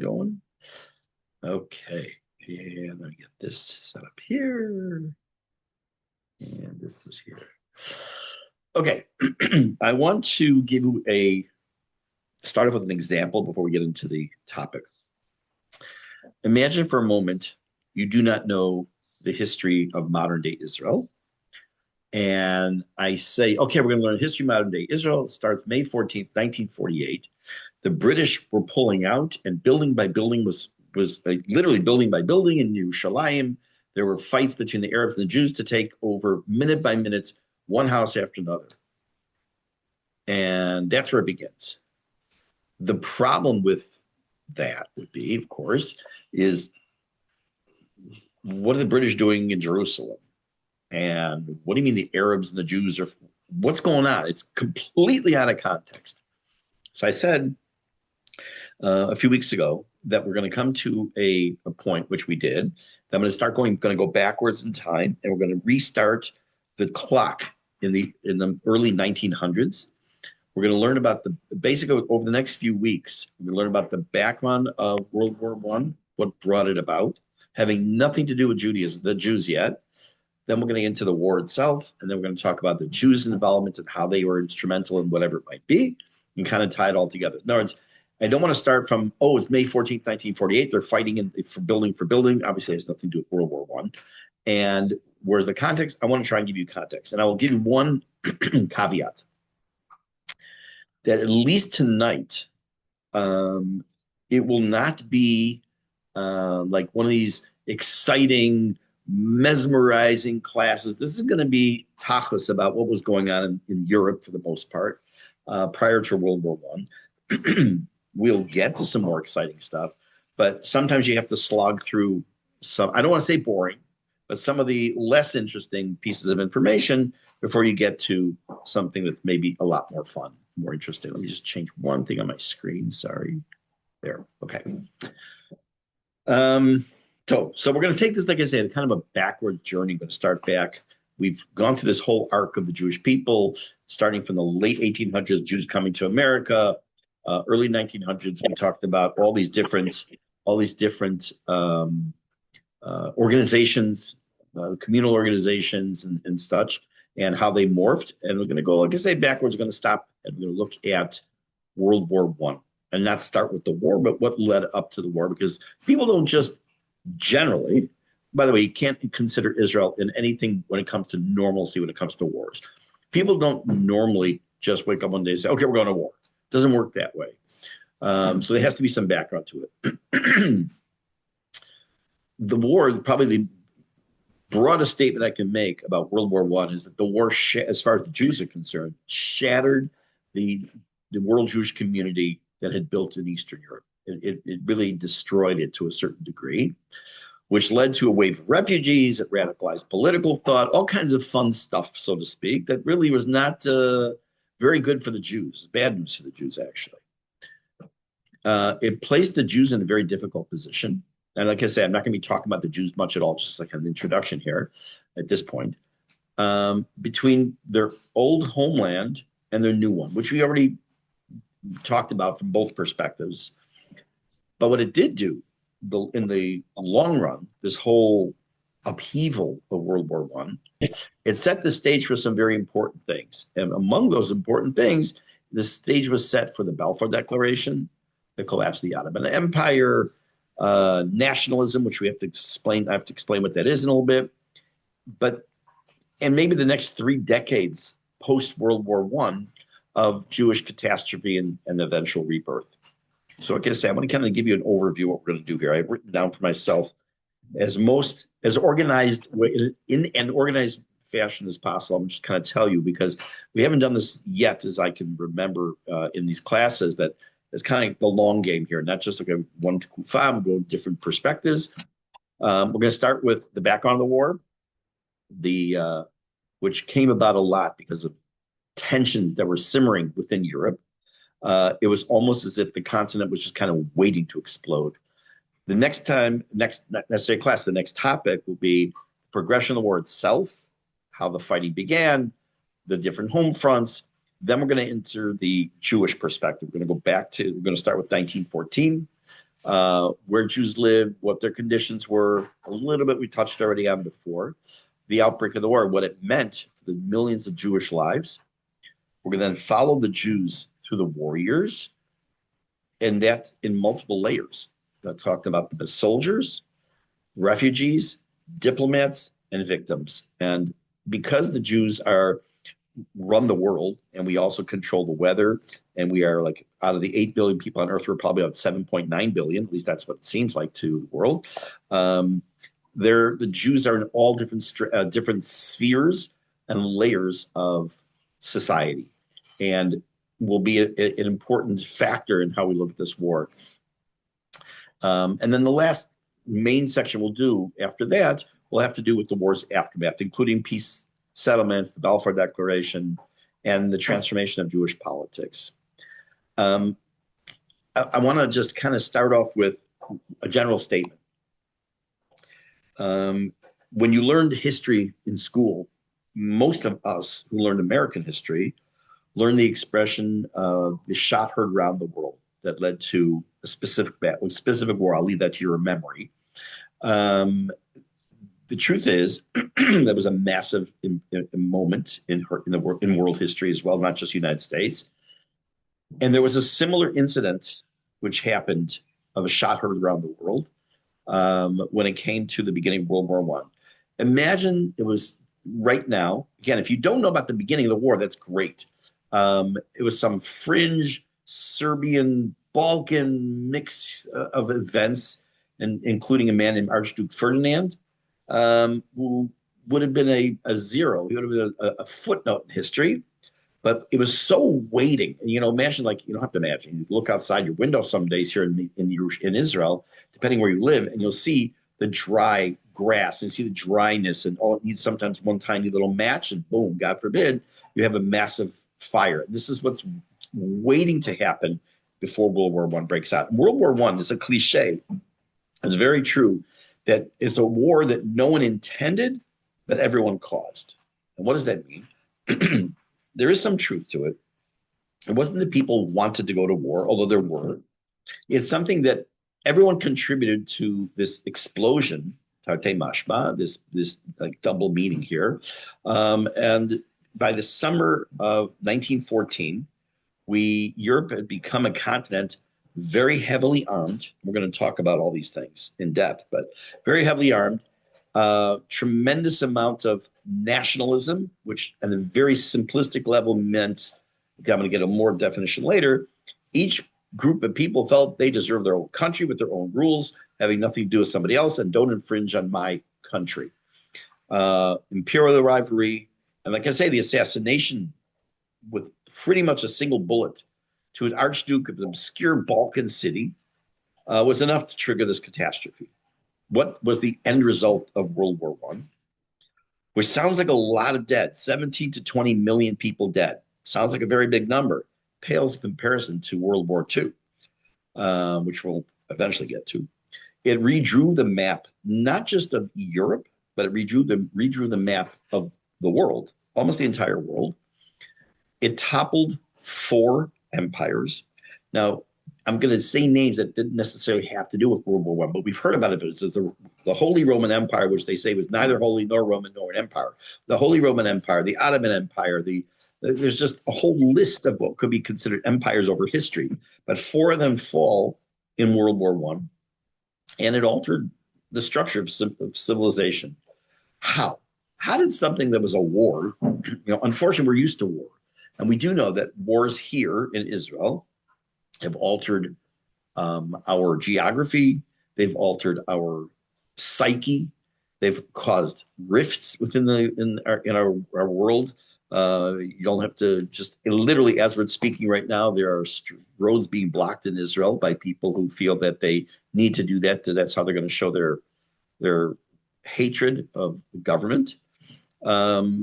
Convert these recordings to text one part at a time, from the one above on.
going? Okay. And let me get this set up here. And this is here. Okay. I want to give you start off with an example before we get into the topic. Imagine for a moment you do not know the history of modern day Israel. And I say, okay, we're going to learn history of modern day Israel. It starts May 14th, 1948. The British were pulling out, and building by building was like literally building by building in Yerushalayim. There were fights between the Arabs and the Jews to take over minute by minute, one house after another. And that's where it begins. The problem with that would be, of course, is what are the British doing in Jerusalem? And what do you mean the Arabs and the Jews are, what's going on? It's completely out of context. So I said a few weeks ago that we're going to come to a point, which we did, that I'm going to go backwards in time, and we're going to restart the clock in the early 1900s. We're going to learn about basically over the next few weeks, we're going to learn about the background of World War I, what brought it about, having nothing to do with Judaism, the Jews yet. Then we're going to get into the war itself, and then we're going to talk about the Jews' involvement and how they were instrumental in whatever it might be, and kind of tie it all together. In other words, I don't want to start from, it's May 14th, 1948. They're fighting for building. Obviously, it has nothing to do with World War I. And where's the context? I want to try and give you context. And I will give you one caveat. That at least tonight, it will not be like one of these exciting, mesmerizing classes. This is going to be tachlis about what was going on in Europe for the most part prior to World War I. We'll get to some more exciting stuff, but sometimes you have to slog through some, I don't want to say boring, but some of the less interesting pieces of information before you get to something that's maybe a lot more fun, more interesting. Let me just change one thing on my screen. Sorry. There. Okay. So we're going to take this, like I said, kind of a backward journey. We're going to start back. We've gone through this whole arc of the Jewish people, starting from the late 1800s, Jews coming to America, early 1900s. We talked about all these different organizations, communal organizations and such, and how they morphed. And we're going to go, like I say, backwards. We're going to stop and we're going to look at World War I, and not start with the war, but what led up to the war, because people don't just generally, by the way, you can't consider Israel in anything when it comes to normalcy, when it comes to wars. People don't normally just wake up one day and say, okay, we're going to war. It doesn't work that way. So there has to be some background to it. The war, probably the broadest statement I can make about World War I is that the war, as far as the Jews are concerned, shattered the world Jewish community that had built in Eastern Europe. It really destroyed it to a certain degree, which led to a wave of refugees. It radicalized political thought, all kinds of fun stuff, so to speak, that really was not very good for the Jews. Bad news for the Jews, actually. It placed the Jews in a very difficult position. And like I said, I'm not going to be talking about the Jews much at all, just like an introduction here at this point, between their old homeland and their new one, which we already talked about from both perspectives. But what it did do in the long run, this whole upheaval of World War I, it set the stage for some very important things. And among those important things, the stage was set for the Balfour Declaration, the collapse of the Ottoman Empire, nationalism, which we have to explain. I have to explain what that is in a little bit. And maybe the next 3 decades post World War I of Jewish catastrophe and eventual rebirth. So like I say, I'm going to kind of give you an overview of what we're going to do here. I've written down for myself as organized in an organized fashion as possible. I'm just kind of tell you, because we haven't done this yet, as I can remember in these classes, that it's kind of the long game here, not just okay, one to Kufa, we go different perspectives. We're going to start with the background of the war, which came about a lot because of tensions that were simmering within Europe. It was almost as if the continent was just kind of waiting to explode. The next class, the next topic will be progression of the war itself, how the fighting began, the different home fronts. Then we're going to enter the Jewish perspective. We're going to start with 1914, where Jews lived, what their conditions were, a little bit we touched already on before. The outbreak of the war, what it meant for the millions of Jewish lives. We're going to then follow the Jews through the war years, and that's in multiple layers. I talked about the soldiers, refugees, diplomats, and victims. And because the Jews are run the world and we also control the weather, and we are like out of the 8 billion people on earth, we're probably about 7.9 billion, at least that's what it seems like to the world. The Jews are in all different spheres and layers of society, and will be an important factor in how we look at this war. And then the last main section we'll do after that will have to do with the war's aftermath, including peace settlements, the Balfour Declaration, and the transformation of Jewish politics. I want to just kind of start off with a general statement. When you learned history in school, most of us who learned American history learned the expression of the shot heard around the world that led to a specific war. I'll leave that to your memory. The truth is, that was a massive moment in world history as well, not just the United States. And there was a similar incident which happened of a shot heard around the world when it came to the beginning of World War One. Imagine it was right now. Again, if you don't know about the beginning of the war, that's great. It was some fringe Serbian Balkan mix of events, and including a man named Archduke Ferdinand, who would have been a zero. He would have been a footnote in history. But it was so weighting. Imagine, like, you don't have to imagine. You look outside your window some days here in Israel, depending where you live, and you'll see the dry grass and see the dryness, and all it needs sometimes one tiny little match, and boom, God forbid, you have a massive fire. This is what's waiting to happen before World War I breaks out. World War I is a cliche. It's very true that it's a war that no one intended, but everyone caused. And what does that mean? There is some truth to it. It wasn't that people wanted to go to war, although there were. It's something that everyone contributed to this explosion, tarte mashma, this like double meaning here. And by the summer of 1914, Europe had become a continent very heavily armed. We're going to talk about all these things in depth, but very heavily armed. Tremendous amount of nationalism, which at a very simplistic level meant, I'm going to get a more definition later, each group of people felt they deserved their own country with their own rules, having nothing to do with somebody else, and don't infringe on my country. Imperial rivalry, and like I say, the assassination with pretty much a single bullet to an archduke of an obscure Balkan city was enough to trigger this catastrophe. What was the end result of World War I? Which sounds like a lot of dead, 17 to 20 million people dead. Sounds like a very big number. Pales in comparison to World War II, which we'll eventually get to. It redrew the map, not just of Europe, but it redrew the map of the world, almost the entire world. It toppled 4 empires. Now, I'm going to say names that didn't necessarily have to do with World War I, but we've heard about it. It's the Holy Roman Empire, which they say was neither holy nor Roman nor an empire. The Holy Roman Empire, the Ottoman Empire, there's just a whole list of what could be considered empires over history. But 4 of them fall in World War I, and it altered the structure of civilization. How? How did something that was a war, unfortunately, we're used to war. And we do know that wars here in Israel have altered our geography. They've altered our psyche. They've caused rifts within our world. You don't have to just literally, as we're speaking right now, there are roads being blocked in Israel by people who feel that they need to do that. That's how they're going to show their hatred of the government. But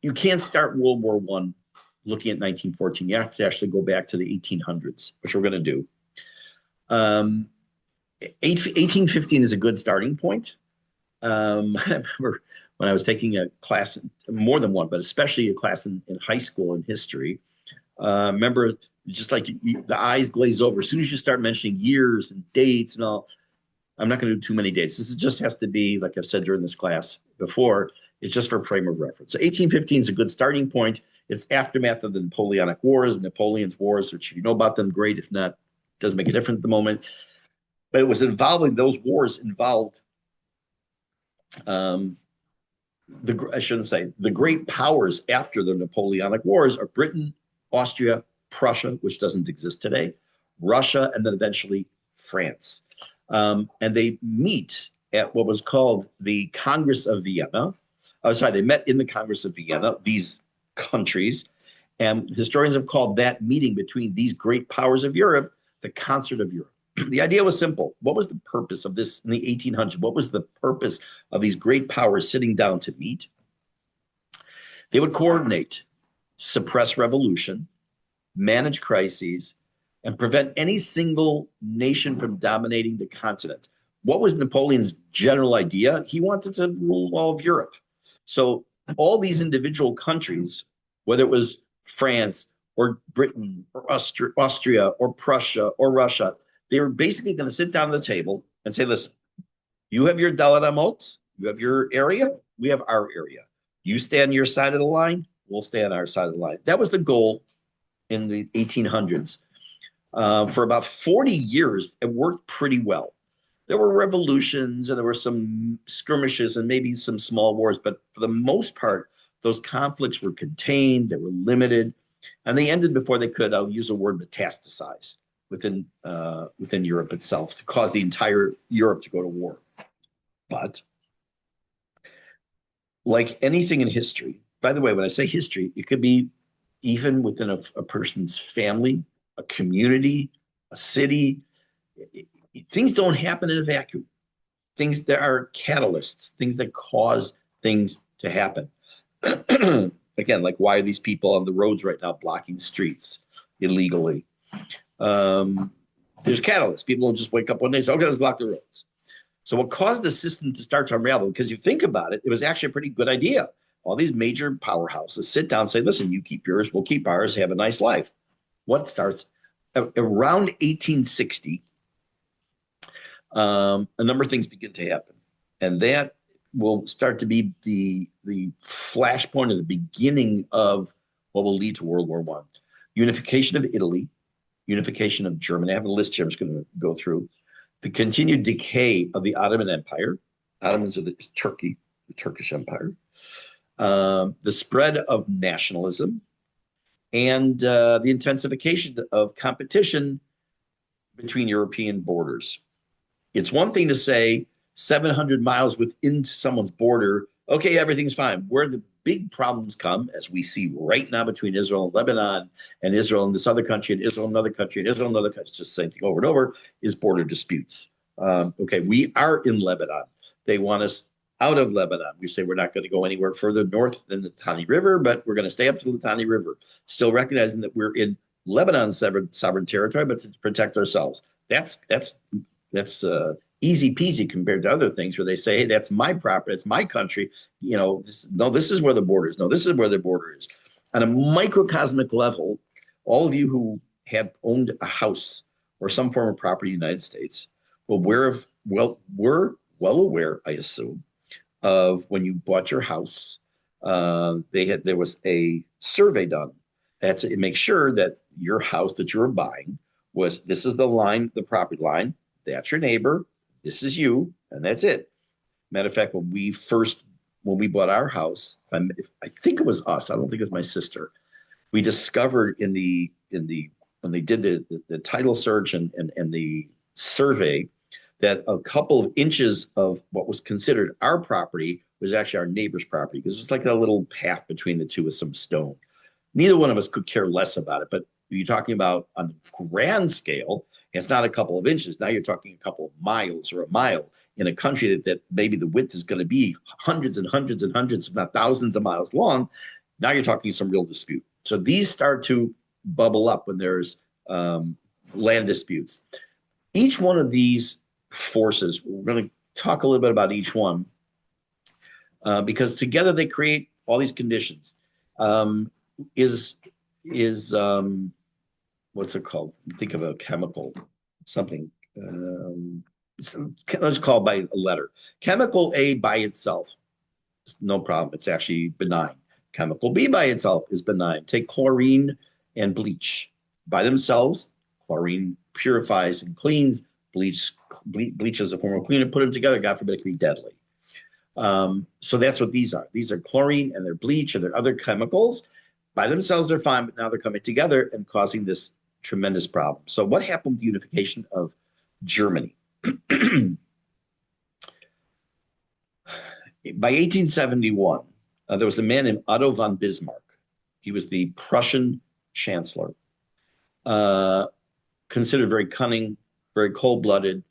you can't start World War I looking at 1914. You have to actually go back to the 1800s, which we're going to do. 1815 is a good starting point. I remember when I was taking a class, more than one, but especially a class in high school in history. Remember just like the eyes glaze over. As soon as you start mentioning years and dates and all, I'm not going to do too many dates. This just has to be, like I've said during this class before, it's just for frame of reference. So 1815 is a good starting point. It's aftermath of the Napoleonic Wars, Napoleon's Wars, which if you know about them, great. If not, it doesn't make a difference at the moment. But it was involving those wars involved I shouldn't say the great powers after the Napoleonic Wars are Britain, Austria, Prussia, which doesn't exist today, Russia, and then eventually France. And they meet at what was called the Congress of Vienna. Oh, sorry, they met in the Congress of Vienna, these countries. And historians have called that meeting between these great powers of Europe the Concert of Europe. The idea was simple. What was the purpose of this in the 1800s? What was the purpose of these great powers sitting down to meet? They would coordinate, suppress revolution, manage crises, and prevent any single nation from dominating the continent. What was Napoleon's general idea? He wanted to rule all of Europe. So all these individual countries, whether it was France or Britain or Austria or Prussia or Russia, they were basically going to sit down at the table and say, listen, you have your Dalaramot, you have your area, we have our area. You stay on your side of the line, we'll stay on our side of the line. That was the goal in the 1800s. For about 40 years, it worked pretty well. There were revolutions and there were some skirmishes and maybe some small wars, but for the most part, those conflicts were contained, they were limited, and they ended before they could, I'll use the word metastasize within Europe itself to cause the entire Europe to go to war. But like anything in history, by the way, when I say history, it could be even within a person's family, a community, a city. Things don't happen in a vacuum. Things that are catalysts, things that cause things to happen. Again, like why are these people on the roads right now blocking streets illegally? There's catalysts. People don't just wake up one day and say, okay, let's block the roads. So what caused the system to start to unravel, because you think about it, it was actually a pretty good idea. All these major powerhouses sit down and say, listen, you keep yours, we'll keep ours, have a nice life. What starts around 1860, a number of things begin to happen. And that will start to be the flashpoint of the beginning of what will lead to World War I. Unification of Italy, unification of Germany. I have a list here I'm just going to go through. The continued decay of the Ottoman Empire. Ottomans are Turkey, the Turkish Empire. The spread of nationalism and the intensification of competition between European borders. It's one thing to say 700 miles within someone's border, okay, everything's fine. Where the big problems come, as we see right now between Israel and Lebanon, and Israel and this other country, and Israel and another country, and Israel and another country, it's just the same thing over and over, is border disputes. Okay, we are in Lebanon. They want us out of Lebanon. We say we're not going to go anywhere further north than the Litani River, but we're going to stay up to the Litani River, still recognizing that we're in Lebanon's sovereign territory, but to protect ourselves. That's easy peasy compared to other things where they say, hey, that's my property, it's my country. You know, this is where the border is. No, this is where the border is. On a microcosmic level, all of you who have owned a house or some form of property in the United States we're well aware, I assume, of when you bought your house, there was a survey done to make sure that your house that you were buying this is the line, the property line, that's your neighbor, this is you, and that's it. Matter of fact, when we bought our house, I think it was us, I don't think it was my sister, we discovered when they did the title search and the survey that a couple of inches of what was considered our property was actually our neighbor's property, because it's like a little path between the two with some stone. Neither one of us could care less about it, but you're talking about on the grand scale, it's not a couple of inches. Now you're talking a couple of miles or a mile in a country that maybe the width is going to be hundreds and hundreds and hundreds, if not thousands of miles long. Now you're talking some real dispute. So these start to bubble up when there's land disputes. Each one of these forces, we're going to talk a little bit about each one, because together they create all these conditions. One what's it called? Think of a chemical, something. Let's call by a letter. Chemical A by itself, no problem. It's actually benign. Chemical B by itself is benign. Take chlorine and bleach. By themselves, chlorine purifies and cleans. Bleach is a form of cleaner. Put them together, God forbid, it can be deadly. So that's what these are. These are chlorine and they're bleach and they're other chemicals. By themselves, they're fine, but now they're coming together and causing this tremendous problem. So what happened with the unification of Germany? By 1871, there was a man named Otto von Bismarck. He was the Prussian chancellor, considered very cunning, very cold-blooded,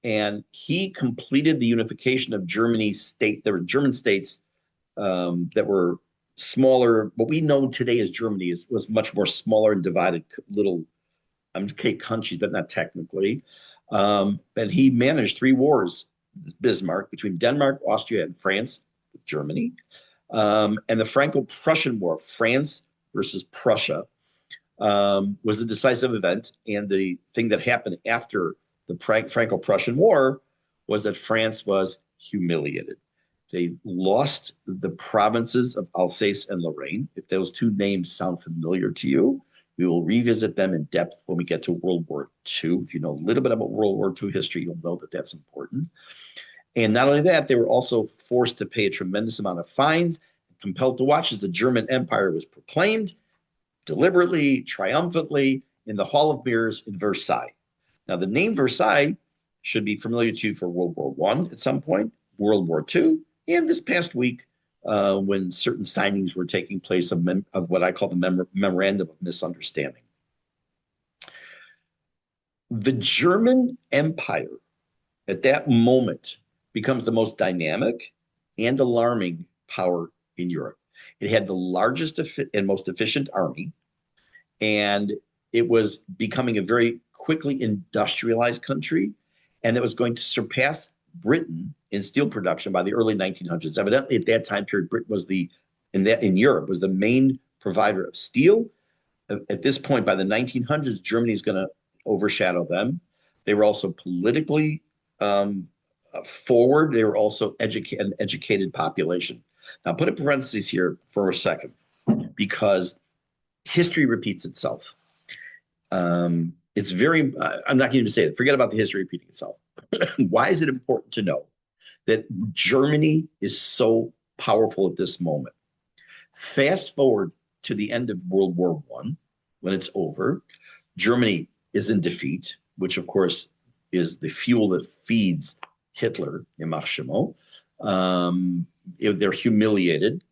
and he completed the unification of Germany's state. There were German states that were smaller. What we know today as Germany was much more smaller and divided little, countries, but not technically. And he managed 3 wars, Bismarck, between Denmark, Austria, and France, with Germany, and the Franco-Prussian War, France versus Prussia, was a decisive event. And the thing that happened after the Franco-Prussian War was that France was humiliated. They lost the provinces of Alsace and Lorraine. If those 2 names sound familiar to you, we will revisit them in depth when we get to World War II. If you know a little bit about World War II history, you'll know that that's important. And not only that, they were also forced to pay a tremendous amount of fines, compelled to watch as the German Empire was proclaimed deliberately, triumphantly, in the Hall of Mirrors in Versailles. Now, the name Versailles should be familiar to you for World War I at some point, World War II, and this past week when certain signings were taking place of what I call the Memorandum of Misunderstanding. The German Empire at that moment becomes the most dynamic and alarming power in Europe. It had the largest and most efficient army, and it was becoming a very quickly industrialized country, and it was going to surpass Britain in steel production by the early 1900s. Evidently, at that time period, Britain was in Europe was the main provider of steel. At this point, by the 1900s, Germany is going to overshadow them. They were also politically forward. They were also an educated population. Now, put a parenthesis here for a second, because history repeats itself. It's very, I'm not going to say it. Forget about the history repeating itself. Why is it important to know that Germany is so powerful at this moment? Fast forward to the end of World War I, when it's over, Germany is in defeat, which of course is the fuel that feeds Hitler, Imachimo. They're humiliated.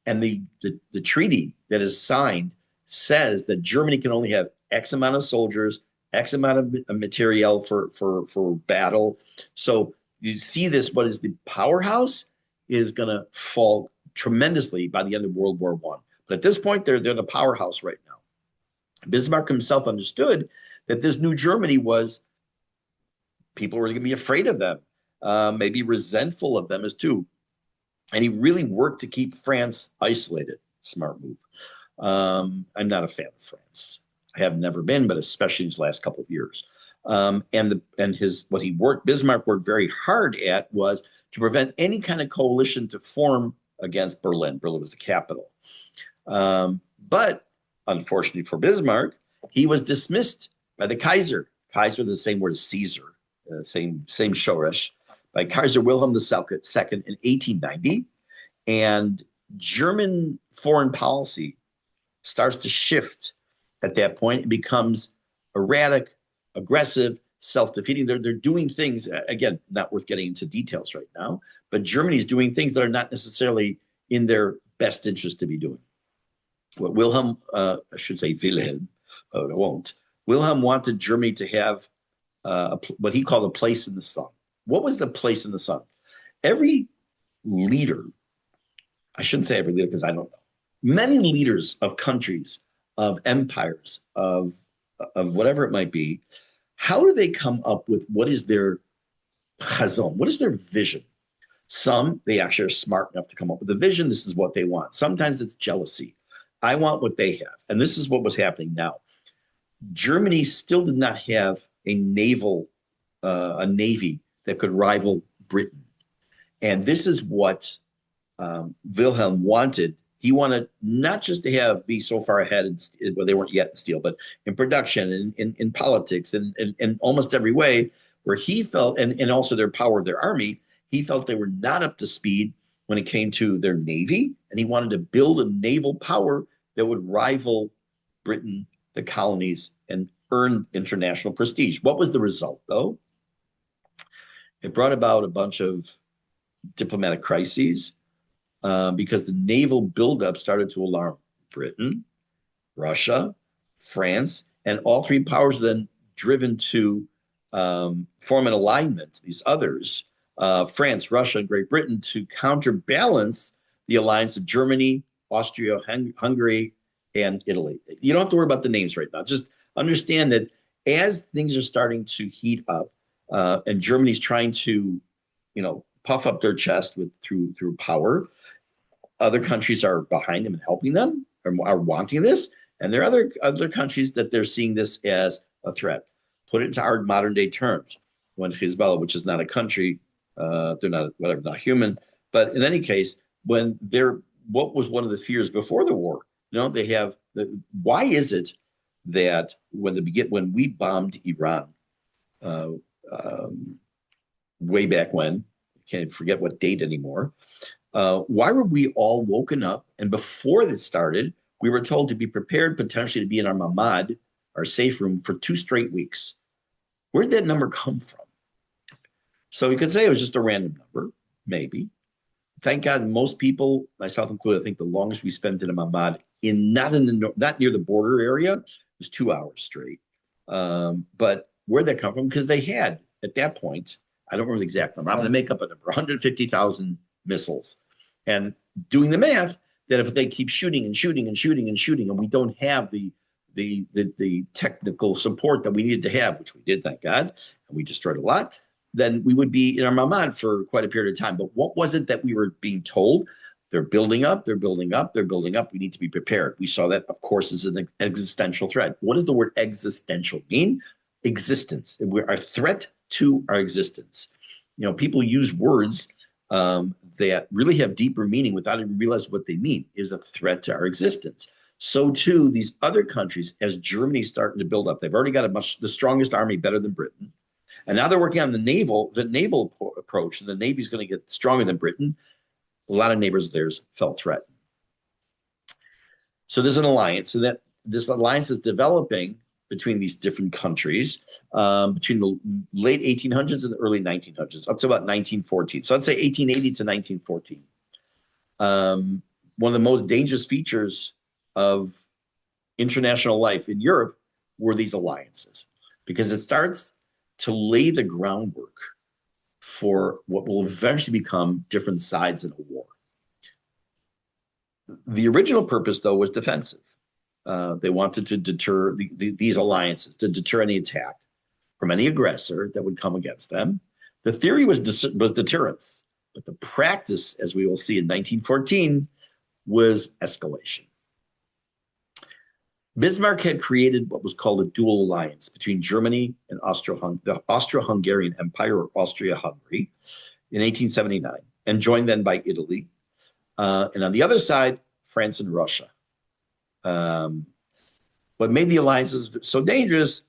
And the treaty that is signed says that Germany can only have X amount of soldiers, X amount of materiel for battle. So you see this, what is the powerhouse is going to fall tremendously by the end of World War I. But at this point, they're the powerhouse right now. Bismarck himself understood that this new Germany was, people were going to be afraid of them, maybe resentful of them as too. And he really worked to keep France isolated. Smart move. I'm not a fan of France. I have never been, but especially these last couple of years. Bismarck worked very hard at was to prevent any kind of coalition to form against Berlin. Berlin was the capital. But unfortunately for Bismarck, he was dismissed by the Kaiser. Kaiser, the same word as Caesar, same shoresh, by Kaiser Wilhelm II in 1890. And German foreign policy starts to shift at that point. It becomes erratic, aggressive, self-defeating. They're doing things, again, not worth getting into details right now, but Germany is doing things that are not necessarily in their best interest to be doing. What Wilhelm, I should say Wilhelm, but I won't. Wilhelm wanted Germany to have what he called a place in the sun. What was the place in the sun? Every leader, I shouldn't say every leader because I don't know, many leaders of countries, of empires, of whatever it might be, how do they come up with what is their chazon? What is their vision? Some, they actually are smart enough to come up with a vision. This is what they want. Sometimes it's jealousy. I want what they have. And this is what was happening now. Germany still did not have a navy that could rival Britain. And this is what Wilhelm wanted. He wanted not just to be so far ahead, well, they weren't yet in steel, but in production and in politics and in almost every way, where he felt, and also their power of their army, he felt they were not up to speed when it came to their navy. And he wanted to build a naval power that would rival Britain, the colonies, and earn international prestige. What was the result, though? It brought about a bunch of diplomatic crises because the naval buildup started to alarm Britain, Russia, France, and all three powers then driven to form an alignment, these others, France, Russia, and Great Britain, to counterbalance the alliance of Germany, Austria, Hungary, and Italy. You don't have to worry about the names right now. Just understand that as things are starting to heat up, and Germany's trying to, puff up their chest through power, other countries are behind them and helping them, or are wanting this, and there are other countries that they're seeing this as a threat. Put it into our modern day terms. When Hezbollah, which is not a country, they're not human, but in any case, what was one of the fears before the war? Why is it that when we bombed Iran, uh, way back when, I can't forget what date anymore. Why were we all woken up? And before this started, we were told to be prepared potentially to be in our mamad, our safe room, for 2 straight weeks. Where'd that number come from? So we could say it was just a random number, maybe. Thank God, most people, myself included, I think the longest we spent in a mamad not near the border area was 2 hours straight. But where'd that come from? Because they had at that point, I don't remember the exact number. I'm going to make up a number: 150,000 missiles. And doing the math, that if they keep shooting and shooting and shooting and shooting, and we don't have the technical support that we needed to have, which we did, thank God, and we destroyed a lot, then we would be in our mamad for quite a period of time. But what was it that we were being told? They're building up, they're building up, they're building up. We need to be prepared. We saw that, of course, as an existential threat. What does the word existential mean? Existence. We're a threat to our existence. People use words that really have deeper meaning without even realizing what they mean. Is a threat to our existence. So too, these other countries, as Germany's starting to build up, they've already got the strongest army, better than Britain. And now they're working on the naval approach, and the Navy's going to get stronger than Britain. A lot of neighbors of theirs felt threatened. So there's an alliance, and that this alliance is developing between these different countries between the late 1800s and the early 1900s, up to about 1914. So I'd say 1880 to 1914. One of the most dangerous features of international life in Europe were these alliances, because it starts to lay the groundwork for what will eventually become different sides in a war. The original purpose, though, was defensive. They wanted to deter these alliances, to deter any attack from any aggressor that would come against them. The theory was deterrence, but the practice, as we will see in 1914, was escalation. Bismarck had created what was called a dual alliance between Germany and the Austro-Hungarian Empire, or Austria-Hungary, in 1879, and joined then by Italy. And on the other side, France and Russia. What made the alliances so dangerous,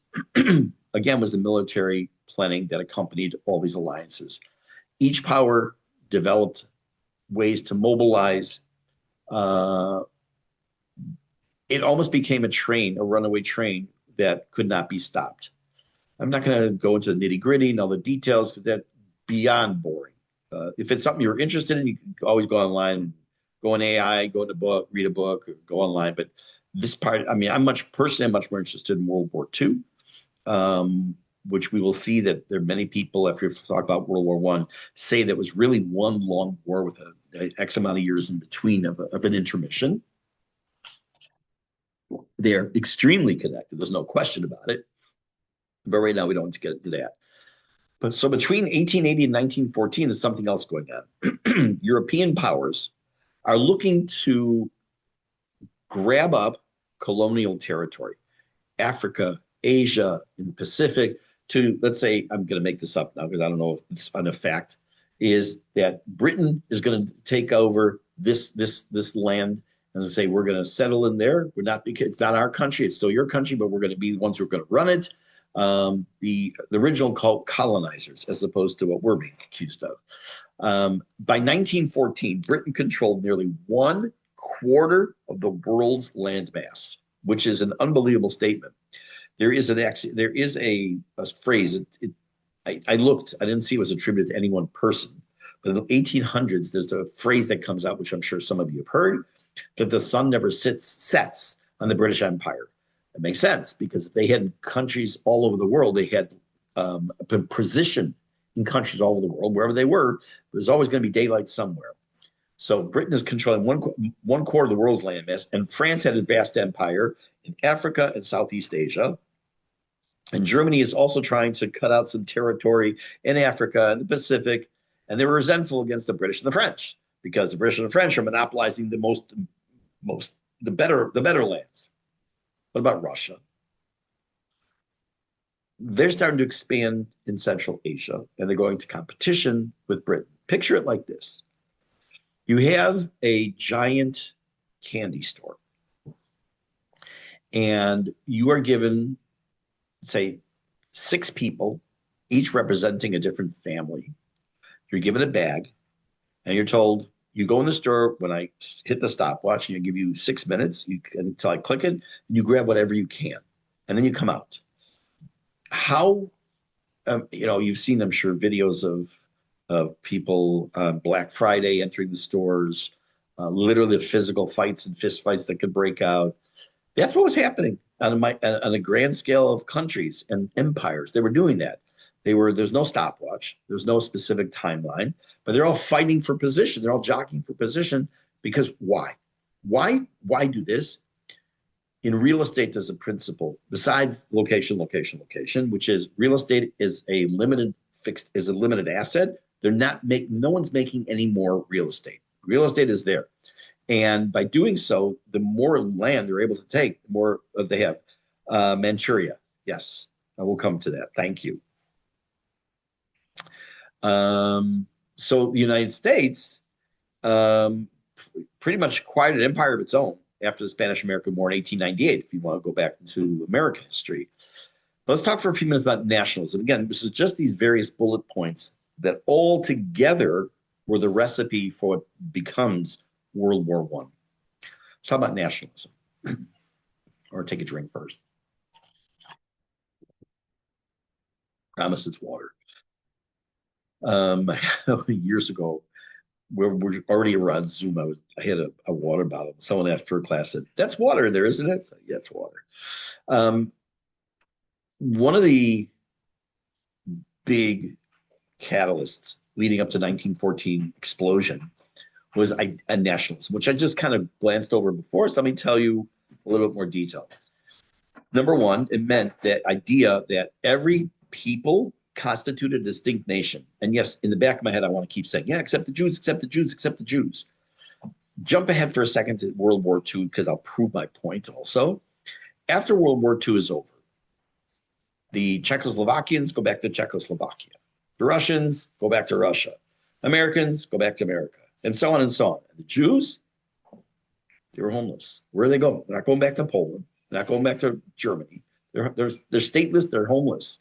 again, was the military planning that accompanied all these alliances. Each power developed ways to mobilize. It almost became a runaway train that could not be stopped. I'm not going to go into the nitty gritty and all the details, because that's beyond boring. If it's something you're interested in, you can always go online, go in AI, go in a book, read a book, or go online. But this part, I'm much more interested in World War II, which we will see that there are many people, after we talk about World War I, say that was really one long war with a X amount of years in between of an intermission. They're extremely connected. There's no question about it. But right now, we don't want to get into that. But so between 1880 and 1914, there's something else going on. European powers are looking to grab up colonial territory. Africa, Asia, in the Pacific, to, let's say, I'm going to make this up now because I don't know if it's a fact, is that Britain is going to take over this land. As I say, we're going to settle in there. We're not, because it's not our country; it's still your country, but we're going to be the ones who are going to run it. The original colonizers, as opposed to what we're being accused of. By 1914, Britain controlled nearly 1/4 of the world's landmass, which is an unbelievable statement. There is a phrase. I looked. I didn't see it was attributed to any one person. But in the 1800s, there's a phrase that comes out, which I'm sure some of you have heard, that the sun never sets on the British Empire. It makes sense, because if they had countries all over the world, they had a position in countries all over the world, wherever they were, there's always going to be daylight somewhere. So Britain is controlling one quarter of the world's landmass, and France had a vast empire in Africa and Southeast Asia. And Germany is also trying to cut out some territory in Africa and the Pacific, and they were resentful against the British and the French, because the British and the French are monopolizing the better lands. What about Russia? They're starting to expand in Central Asia, and they're going to competition with Britain. Picture it like this. You have a giant candy store, and you are given, say, 6 people, each representing a different family. You're given a bag, and you're told, you go in the store when I hit the stopwatch, and you give you 6 minutes until I click it, and you grab whatever you can, and then you come out. How, you've seen, I'm sure, videos of people on Black Friday entering the stores, literally the physical fights and fist fights that could break out. That's what was happening on a grand scale of countries and empires. They were doing that. There's no stopwatch. There's no specific timeline, but they're all fighting for position. They're all jockeying for position, because why? Why do this? In real estate, there's a principle besides location, which is real estate is a limited asset. No one's making any more real estate. Real estate is there. And by doing so, the more land they're able to take, the more they have. Manchuria. Yes, I will come to that. Thank you. So the United States pretty much acquired an empire of its own after the Spanish-American War in 1898, if you want to go back into American history. Let's talk for a few minutes about nationalism. Again, this is just these various bullet points that all together were the recipe for what becomes World War I. Let's talk about nationalism. Or take a drink first. Promise it's water. Years ago, we're already around Zoom. I had a water bottle. Someone after class said, "That's water in there, isn't it?" So, yeah, it's water. One of the big catalysts leading up to 1914 explosion was a nationalism, which I just kind of glanced over before. So let me tell you a little bit more detail. Number one, it meant that idea that every people constituted a distinct nation. And yes, in the back of my head, I want to keep saying, yeah, except the Jews, except the Jews, except the Jews. Jump ahead for a second to World War II, because I'll prove my point also. After World War II is over, the Czechoslovakians go back to Czechoslovakia. The Russians go back to Russia. Americans go back to America, and so on and so on. And the Jews, they were homeless. Where are they going? They're not going back to Poland. They're not going back to Germany. They're stateless. They're homeless.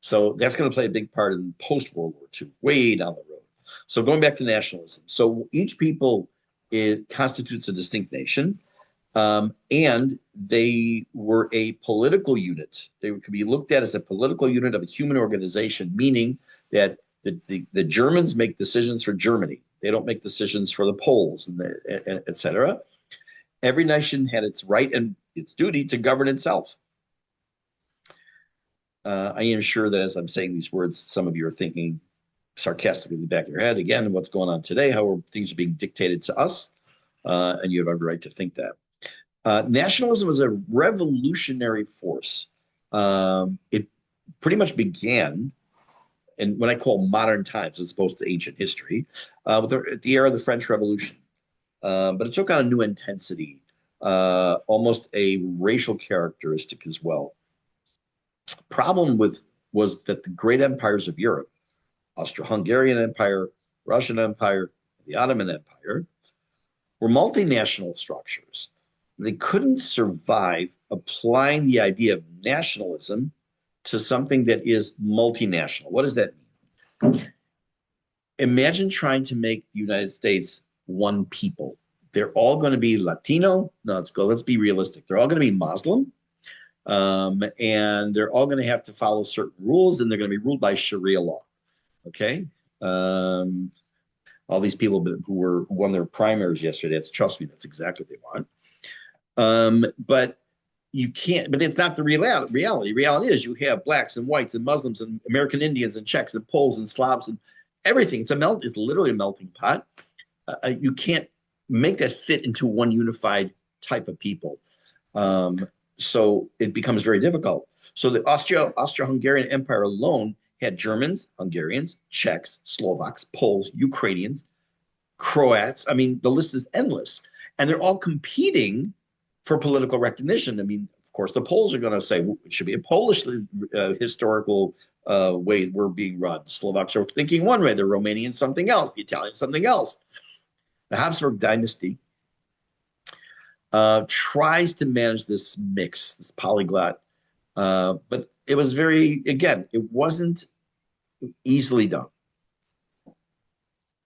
So that's going to play a big part in post-World War II, way down the road. So going back to nationalism. So each people constitutes a distinct nation, and they were a political unit. They could be looked at as a political unit of a human organization, meaning that the Germans make decisions for Germany. They don't make decisions for the Poles, and et cetera. Every nation had its right and its duty to govern itself. I am sure that as I'm saying these words, some of you are thinking sarcastically in the back of your head, again, what's going on today, how things are being dictated to us, and you have every right to think that. Nationalism was a revolutionary force. It pretty much began, in what I call modern times, as opposed to ancient history, at the era of the French Revolution. But it took on a new intensity almost a racial characteristic as well. Problem with was that the great empires of Europe, Austro-Hungarian Empire, Russian Empire, the Ottoman Empire, were multinational structures. They couldn't survive applying the idea of nationalism to something that is multinational. What does that mean? Imagine trying to make the United States one people. They're all going to be Latino. No, let's be realistic. They're all going to be Muslim. And they're all going to have to follow certain rules, and they're going to be ruled by Sharia law. Okay. All these people who won their primaries yesterday, trust me, that's exactly what they want. But you can't, but it's not the reality. Reality is you have blacks and whites and Muslims and American Indians and Czechs and Poles and Slavs and everything. It's literally a melting pot. You can't make that fit into one unified type of people. So it becomes very difficult. So the Austro-Hungarian Empire alone had Germans, Hungarians, Czechs, Slovaks, Poles, Ukrainians, Croats. I mean, the list is endless. And they're all competing for political recognition. I mean, of course, the Poles are going to say it should be a Polish historical way we're being run. The Slovaks are thinking one way, the Romanians something else, the Italians something else. The Habsburg dynasty tries to manage this mix, this polyglot, but it was it wasn't easily done.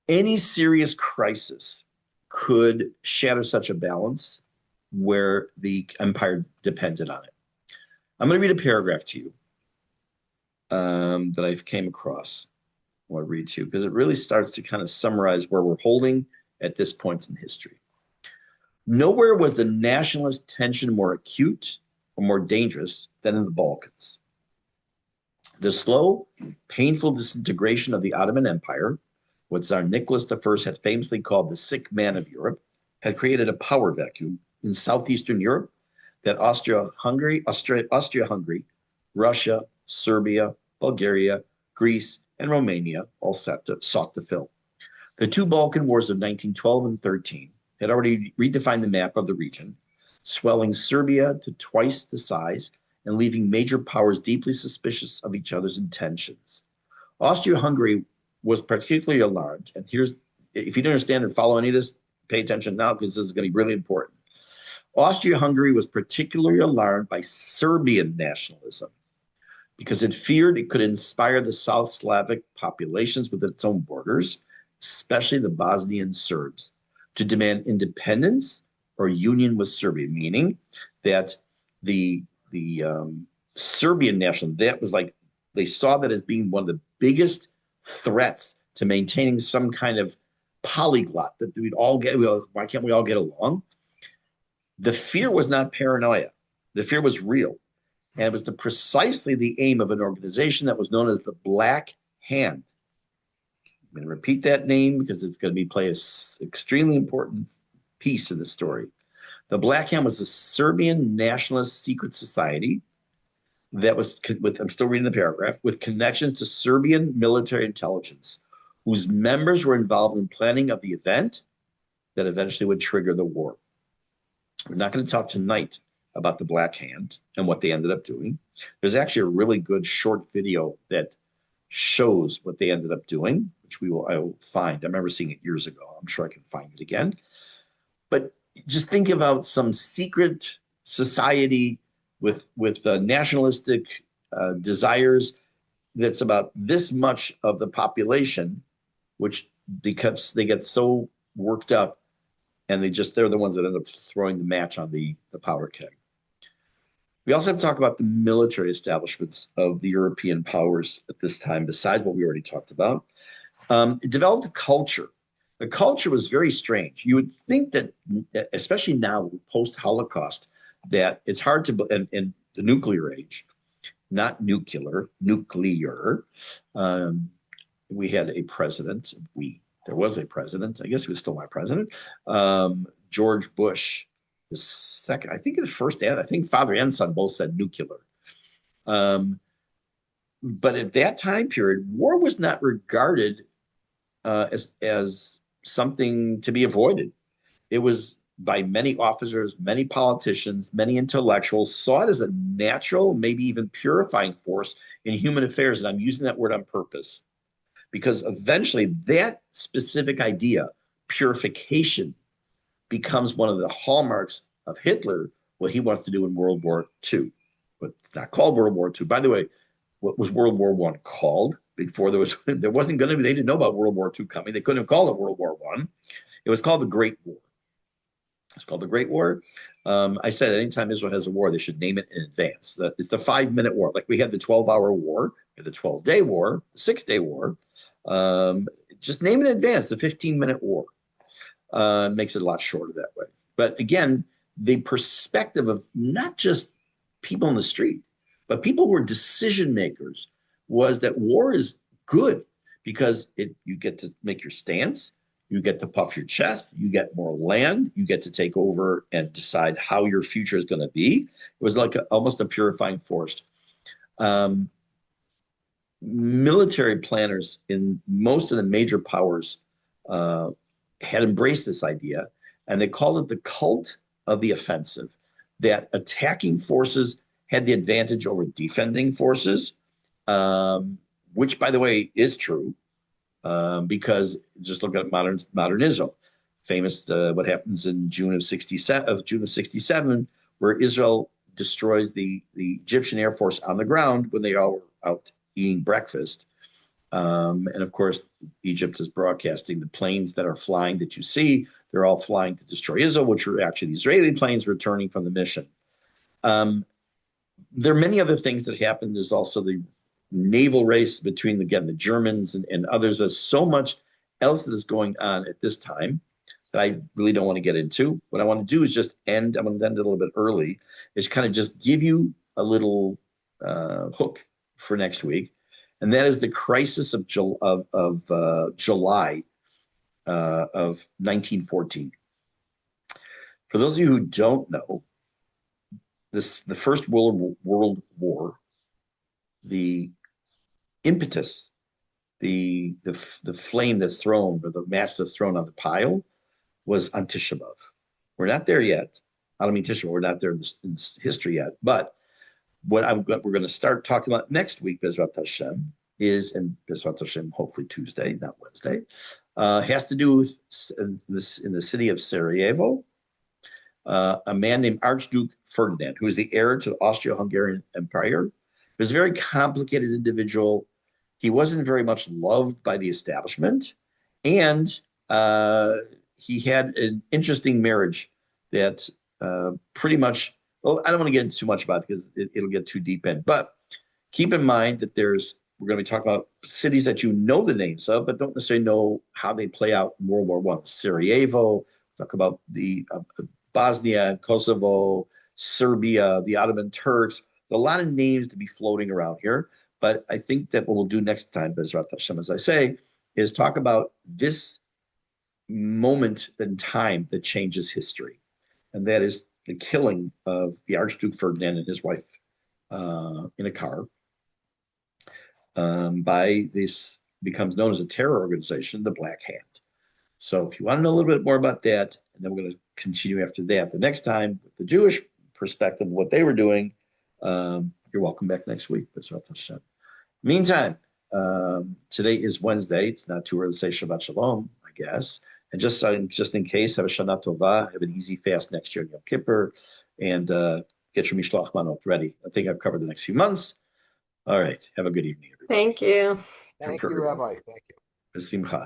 Any serious crisis could shatter such a balance where the empire depended on it. I'm going to read a paragraph to you that I came across. I want to read to you because it really starts to kind of summarize where we're holding at this point in history. Nowhere was the nationalist tension more acute or more dangerous than in the Balkans. The slow, painful disintegration of the Ottoman Empire, what Tsar Nicholas I had famously called the sick man of Europe, had created a power vacuum in southeastern Europe that Austria-Hungary, Russia, Serbia, Bulgaria, Greece, and Romania all sought to fill. The two Balkan wars of 1912 and 13 had already redefined the map of the region, swelling Serbia to twice the size and leaving major powers deeply suspicious of each other's intentions. Austria-Hungary was particularly alarmed, and if you don't understand or follow any of this, pay attention now because this is going to be really important. Austria-Hungary was particularly alarmed by Serbian nationalism because it feared it could inspire the South Slavic populations within its own borders, especially the Bosnian Serbs, to demand independence or union with Serbia, meaning that the Serbian national, that was like, they saw that as being one of the biggest threats to maintaining some kind of polyglot that we'd all get. Why can't we all get along? The fear was not paranoia. The fear was real. And it was precisely the aim of an organization that was known as the Black Hand. I'm going to repeat that name because it's going to play an extremely important piece in the story. The Black Hand was a Serbian nationalist secret society that was, I'm still reading the paragraph, with connections to Serbian military intelligence, whose members were involved in planning of the event that eventually would trigger the war. We're not going to talk tonight about the Black Hand and what they ended up doing. There's actually a really good short video that shows what they ended up doing, which I will find. I remember seeing it years ago. I'm sure I can find it again. But just think about some secret society with nationalistic desires that's about this much of the population, which because they get so worked up and they're the ones that end up throwing the match on the powder keg. We also have to talk about the military establishments of the European powers at this time, besides what we already talked about. It developed a culture. The culture was very strange. You would think that, especially now, post-Holocaust, that it's hard to, in the nuclear age, not nuclear, we had a president. There was a president. I guess he was still my president. George Bush, the second, I think the first, I think father and son both said nuclear. But at that time period, war was not regarded as something to be avoided. It was by many officers, many politicians, many intellectuals, saw it as a natural, maybe even purifying force in human affairs. And I'm using that word on purpose because eventually that specific idea, purification, becomes one of the hallmarks of Hitler, what he wants to do in World War II. But it's not called World War II. By the way, what was World War One called? Before there wasn't going to be, they didn't know about World War II coming. They couldn't have called it World War One. It was called the Great War. It's called the Great War. I said anytime Israel has a war, they should name it in advance. It's the 5-minute war. Like we had the 12-hour war, we had the 12-day war, the 6-day war. Just name it in advance, the 15-minute war. Makes it a lot shorter that way. But again, the perspective of not just people in the street, but people who are decision makers was that war is good because you get to make your stance, you get to puff your chest, you get more land, you get to take over and decide how your future is going to be. It was like almost a purifying force. Military planners in most of the major powers had embraced this idea, and they called it the cult of the offensive, that attacking forces had the advantage over defending forces, which, by the way, is true, because just look at modern Israel. Famous what happens in June of 67, where Israel destroys the Egyptian Air Force on the ground when they all were out eating breakfast. And of course, Egypt is broadcasting the planes that are flying that you see. They're all flying to destroy Israel, which are actually the Israeli planes returning from the mission. There are many other things that happened. There's also the naval race between, again, the Germans and others. There's so much else that is going on at this time that I really don't want to get into. What I want to do is just end. I'm going to end it a little bit early. Is kind of just give you a little hook for next week, and that is the crisis of July of 1914. For those of you who don't know, the First World War, the impetus, the flame that's thrown, or the match that's thrown on the pile, was on Tisha B'Av. We're not there yet. I don't mean Tisha B'Av, we're not there in history yet. But what we're going to start talking about next week, Bezrat Hashem, is, and Bezrat Hashem, hopefully Tuesday, not Wednesday, has to do with in the city of Sarajevo, a man named Archduke Ferdinand, who is the heir to the Austro-Hungarian Empire. He was a very complicated individual. He wasn't very much loved by the establishment, and he had an interesting marriage that pretty much, well, I don't want to get into too much about it because it'll get too deep in. But keep in mind that we're going to be talking about cities that you know the names of, but don't necessarily know how they play out in World War I. Sarajevo, talk about the Bosnia and Kosovo, Serbia, the Ottoman Turks. A lot of names to be floating around here. But I think that what we'll do next time, Bezrat Hashem, as I say, is talk about this moment in time that changes history. And that is the killing of the Archduke Ferdinand and his wife in a car by this, becomes known as a terror organization, the Black Hand. So if you want to know a little bit more about that, and then we're going to continue after that the next time with the Jewish perspective of what they were doing, you're welcome back next week. Meantime, today is Wednesday. It's not too early to say Shabbat Shalom, I guess. And just in case, have a Shana Tova, have an easy fast next year in Yom Kippur, and get your Mishloach Manot ready. I think I've covered the next few months. All right. Have a good evening, everybody. Thank you. Thank you, Rabbi. Thank you. B'simcha.